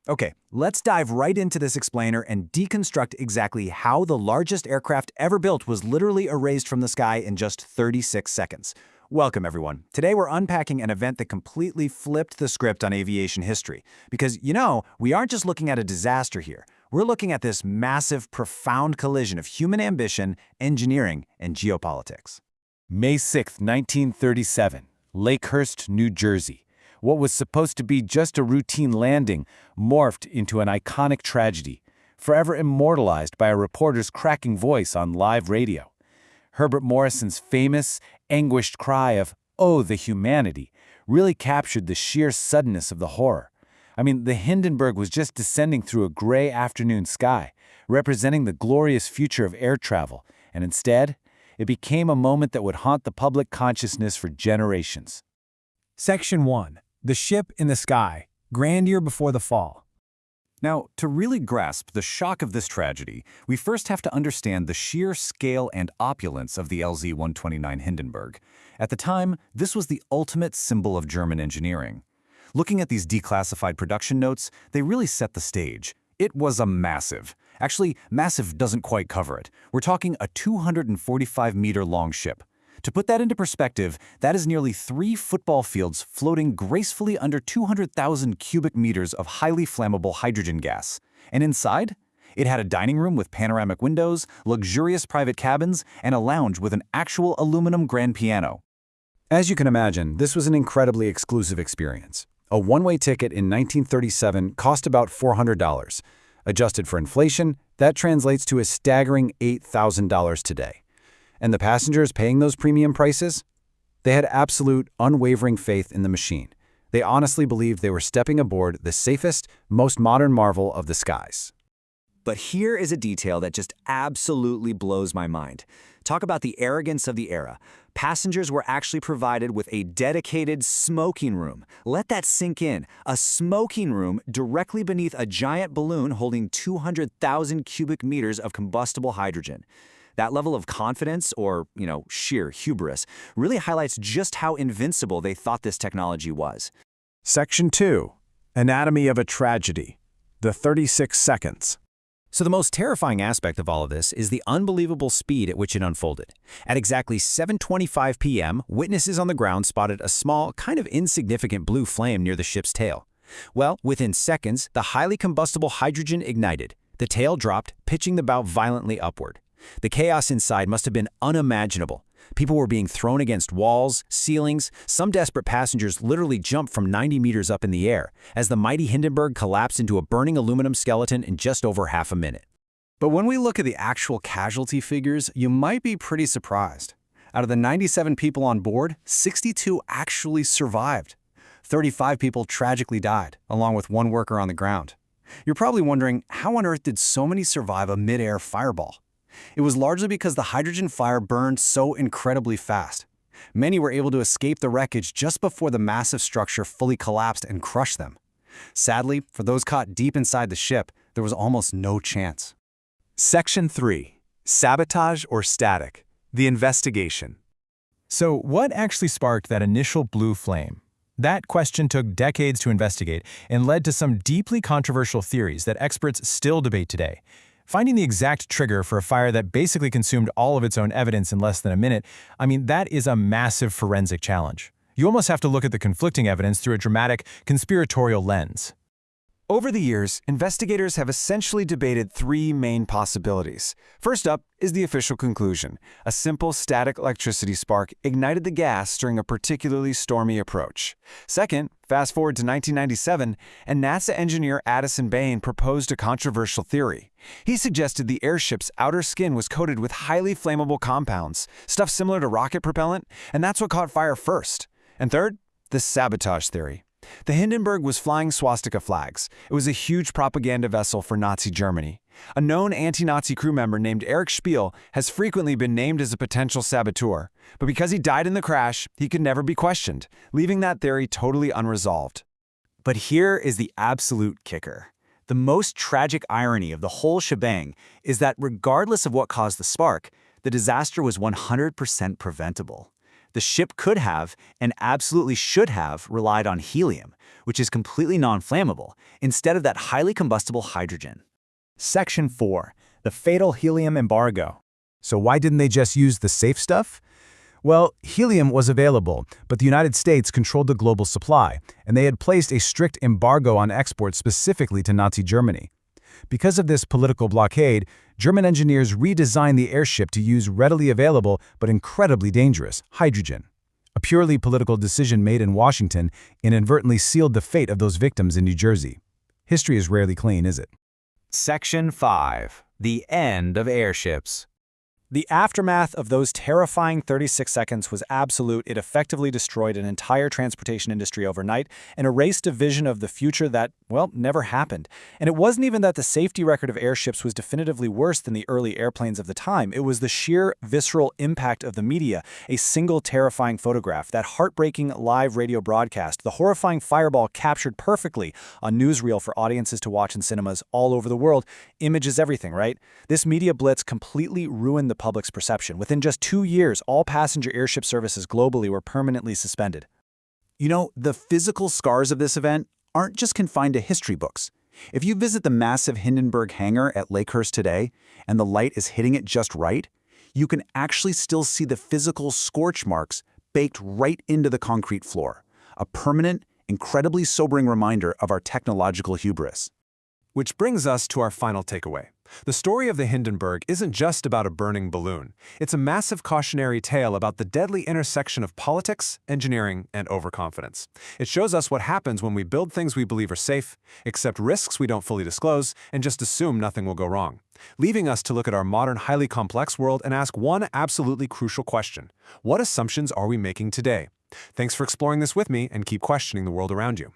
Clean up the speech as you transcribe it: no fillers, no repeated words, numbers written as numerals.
Okay, let's dive right into this explainer and deconstruct exactly how the largest aircraft ever built was literally erased from the sky in just 36 seconds. Welcome, everyone. Today we're unpacking an event that completely flipped the script on aviation history. Because, we aren't just looking at a disaster here. We're looking at this massive, profound collision of human ambition, engineering, and geopolitics. May 6, 1937, Lakehurst, New Jersey. What was supposed to be just a routine landing morphed into an iconic tragedy, forever immortalized by a reporter's cracking voice on live radio. Herbert Morrison's famous, anguished cry of, "Oh, the humanity," really captured the sheer suddenness of the horror. I mean, the Hindenburg was just descending through a gray afternoon sky, representing the glorious future of air travel, and instead, it became a moment that would haunt the public consciousness for generations. Section 1. The Ship in the Sky, Grandeur Before the Fall. Now, to really grasp the shock of this tragedy, we first have to understand the sheer scale and opulence of the LZ-129 Hindenburg. At the time, this was the ultimate symbol of German engineering. Looking at these declassified production notes, they really set the stage. It was a massive. Actually, massive doesn't quite cover it. We're talking a 245-meter-long ship. To put that into perspective, that is nearly 3 football fields floating gracefully under 200,000 cubic meters of highly flammable hydrogen gas. And inside? It had a dining room with panoramic windows, luxurious private cabins, and a lounge with an actual aluminum grand piano. As you can imagine, this was an incredibly exclusive experience. A one-way ticket in 1937 cost about $400. Adjusted for inflation, that translates to a staggering $8,000 today. And the passengers paying those premium prices? They had absolute, unwavering faith in the machine. They honestly believed they were stepping aboard the safest, most modern marvel of the skies. But here is a detail that just absolutely blows my mind. Talk about the arrogance of the era. Passengers were actually provided with a dedicated smoking room. Let that sink in. A smoking room directly beneath a giant balloon holding 200,000 cubic meters of combustible hydrogen. That level of confidence, or, sheer hubris, really highlights just how invincible they thought this technology was. Section 2. Anatomy of a Tragedy. The 36 Seconds. So the most terrifying aspect of all of this is the unbelievable speed at which it unfolded. At exactly 7:25 p.m., witnesses on the ground spotted a small, kind of insignificant blue flame near the ship's tail. Well, within seconds, the highly combustible hydrogen ignited. The tail dropped, pitching the bow violently upward. The chaos inside must have been unimaginable. People were being thrown against walls, ceilings. Some desperate passengers literally jumped from 90 meters up in the air as the mighty Hindenburg collapsed into a burning aluminum skeleton in just over half a minute. But when we look at the actual casualty figures, you might be pretty surprised. Out of the 97 people on board, 62 actually survived. 35 people tragically died, along with 1 worker on the ground. You're probably wondering, how on earth did so many survive a mid-air fireball? It was largely because the hydrogen fire burned so incredibly fast. Many were able to escape the wreckage just before the massive structure fully collapsed and crushed them. Sadly, for those caught deep inside the ship, there was almost no chance. Section 3. Sabotage or Static. The Investigation. So what actually sparked that initial blue flame? That question took decades to investigate and led to some deeply controversial theories that experts still debate today. Finding the exact trigger for a fire that basically consumed all of its own evidence in less than a minute, that is a massive forensic challenge. You almost have to look at the conflicting evidence through a dramatic, conspiratorial lens. Over the years, investigators have essentially debated 3 main possibilities. First up is the official conclusion. A simple static electricity spark ignited the gas during a particularly stormy approach. Second, fast forward to 1997, and NASA engineer Addison Bain proposed a controversial theory. He suggested the airship's outer skin was coated with highly flammable compounds, stuff similar to rocket propellant, and that's what caught fire first. And third, the sabotage theory. The Hindenburg was flying swastika flags. It was a huge propaganda vessel for Nazi Germany. A known anti-Nazi crew member named Erich Spehl has frequently been named as a potential saboteur, but because he died in the crash, he could never be questioned, leaving that theory totally unresolved. But here is the absolute kicker. The most tragic irony of the whole shebang is that regardless of what caused the spark, the disaster was 100% preventable. The ship could have, and absolutely should have, relied on helium, which is completely non-flammable, instead of that highly combustible hydrogen. Section 4. The fatal helium embargo. So why didn't they just use the safe stuff? Well, helium was available, but the United States controlled the global supply, and they had placed a strict embargo on exports specifically to Nazi Germany. Because of this political blockade, German engineers redesigned the airship to use readily available but incredibly dangerous hydrogen. A purely political decision made in Washington inadvertently sealed the fate of those victims in New Jersey. History is rarely clean, is it? Section 5. The end of airships. The aftermath of those terrifying 36 seconds was absolute. It effectively destroyed an entire transportation industry overnight and erased a vision of the future that, well, never happened. And it wasn't even that the safety record of airships was definitively worse than the early airplanes of the time. It was the sheer visceral impact of the media, a single terrifying photograph, that heartbreaking live radio broadcast, the horrifying fireball captured perfectly on newsreel for audiences to watch in cinemas all over the world. Image is everything, right? This media blitz completely ruined the public's perception. Within just 2 years, all passenger airship services globally were permanently suspended. You know, the physical scars of this event aren't just confined to history books. If you visit the massive Hindenburg hangar at Lakehurst today, and the light is hitting it just right, you can actually still see the physical scorch marks baked right into the concrete floor. A permanent, incredibly sobering reminder of our technological hubris. Which brings us to our final takeaway. The story of the Hindenburg isn't just about a burning balloon. It's a massive cautionary tale about the deadly intersection of politics, engineering, and overconfidence. It shows us what happens when we build things we believe are safe, accept risks we don't fully disclose, and just assume nothing will go wrong. Leaving us to look at our modern, highly complex world and ask one absolutely crucial question. What assumptions are we making today? Thanks for exploring this with me, and keep questioning the world around you.